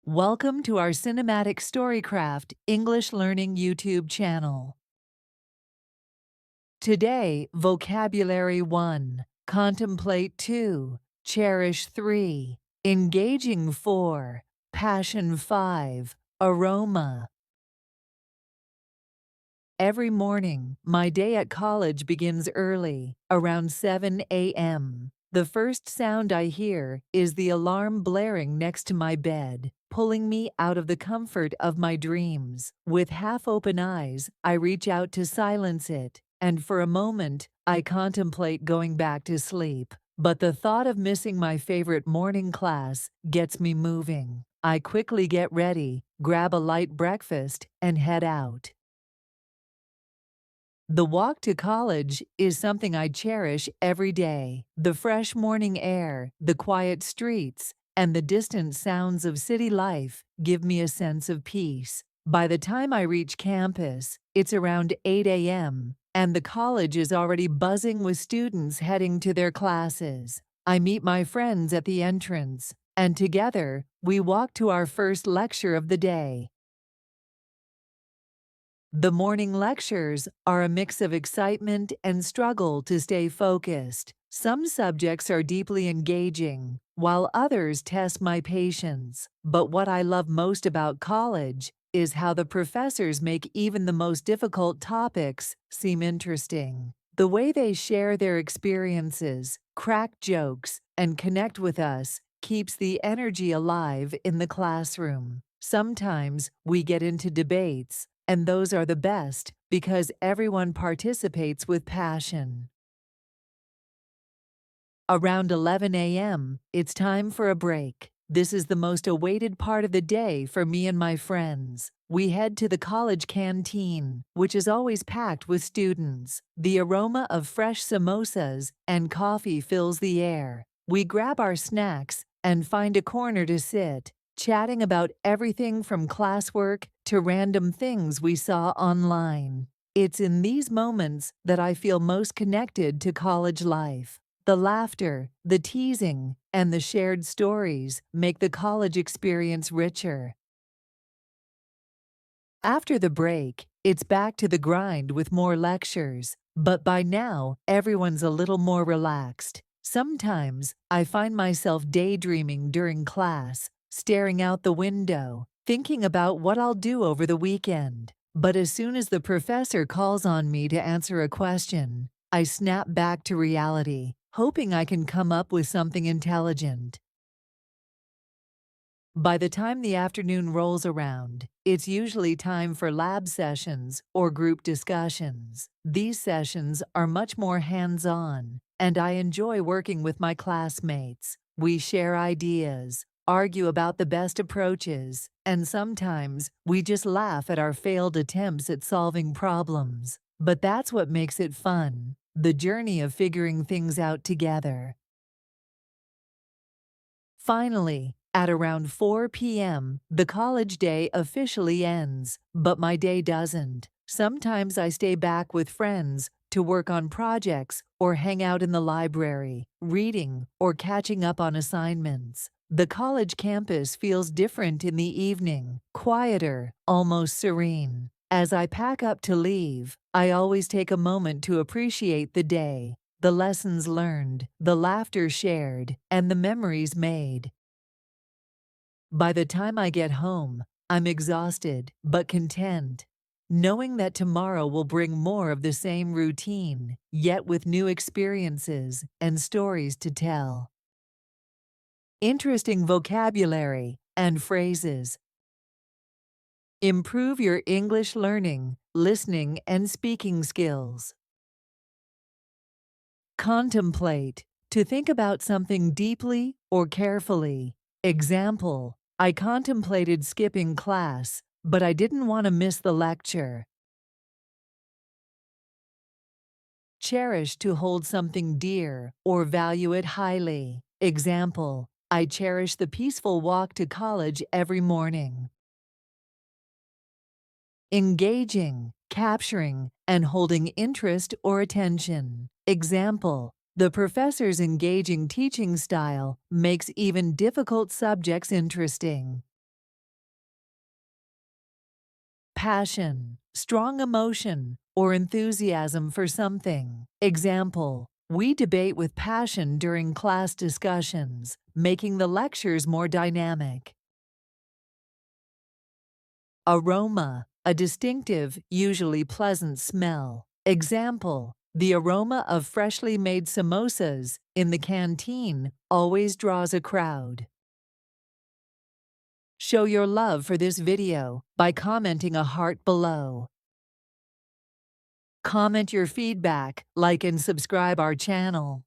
Welcome to our Cinematic Storycraft English Learning YouTube channel. Today, Vocabulary 1, Contemplate 2, Cherish 3, Engaging 4, Passion 5, Aroma. Every morning, my day at college begins early, around 7 a.m. The first sound I hear is the alarm blaring next to my bed, pulling me out of the comfort of my dreams. With half-open eyes, I reach out to silence it, and for a moment, I contemplate going back to sleep. But the thought of missing my favorite morning class gets me moving. I quickly get ready, grab a light breakfast, and head out. The walk to college is something I cherish every day. The fresh morning air, the quiet streets, and the distant sounds of city life give me a sense of peace. By the time I reach campus, it's around 8 a.m., and the college is already buzzing with students heading to their classes. I meet my friends at the entrance, and together, we walk to our first lecture of the day. The morning lectures are a mix of excitement and struggle to stay focused. Some subjects are deeply engaging, while others test my patience. But what I love most about college is how the professors make even the most difficult topics seem interesting. The way they share their experiences, crack jokes, and connect with us keeps the energy alive in the classroom. Sometimes we get into debates, and those are the best because everyone participates with passion. Around 11 a.m., it's time for a break. This is the most awaited part of the day for me and my friends. We head to the college canteen, which is always packed with students. The aroma of fresh samosas and coffee fills the air. We grab our snacks and find a corner to sit, chatting about everything from classwork to random things we saw online. It's in these moments that I feel most connected to college life. The laughter, the teasing, and the shared stories make the college experience richer. After the break, it's back to the grind with more lectures, but by now, everyone's a little more relaxed. Sometimes, I find myself daydreaming during class, staring out the window, thinking about what I'll do over the weekend. But as soon as the professor calls on me to answer a question, I snap back to reality, hoping I can come up with something intelligent. By the time the afternoon rolls around, it's usually time for lab sessions or group discussions. These sessions are much more hands-on, and I enjoy working with my classmates. We share ideas, argue about the best approaches, and sometimes we just laugh at our failed attempts at solving problems. But that's what makes it fun, the journey of figuring things out together. Finally, at around 4 p.m., the college day officially ends, but my day doesn't. Sometimes I stay back with friends to work on projects or hang out in the library, reading or catching up on assignments. The college campus feels different in the evening, quieter, almost serene. As I pack up to leave, I always take a moment to appreciate the day, the lessons learned, the laughter shared, and the memories made. By the time I get home, I'm exhausted but content, knowing that tomorrow will bring more of the same routine, yet with new experiences and stories to tell. Interesting vocabulary and phrases. Improve your English learning, listening, and speaking skills. Contemplate, to think about something deeply or carefully. Example, I contemplated skipping class, but I didn't want to miss the lecture. Cherish, to hold something dear or value it highly. Example, I cherish the peaceful walk to college every morning. Engaging, capturing, and holding interest or attention. Example, the professor's engaging teaching style makes even difficult subjects interesting. Passion, strong emotion, or enthusiasm for something. Example, we debate with passion during class discussions, making the lectures more dynamic. Aroma, a distinctive, usually pleasant smell. Example, the aroma of freshly made samosas in the canteen always draws a crowd. Show your love for this video by commenting a heart below. Comment your feedback, like and subscribe our channel.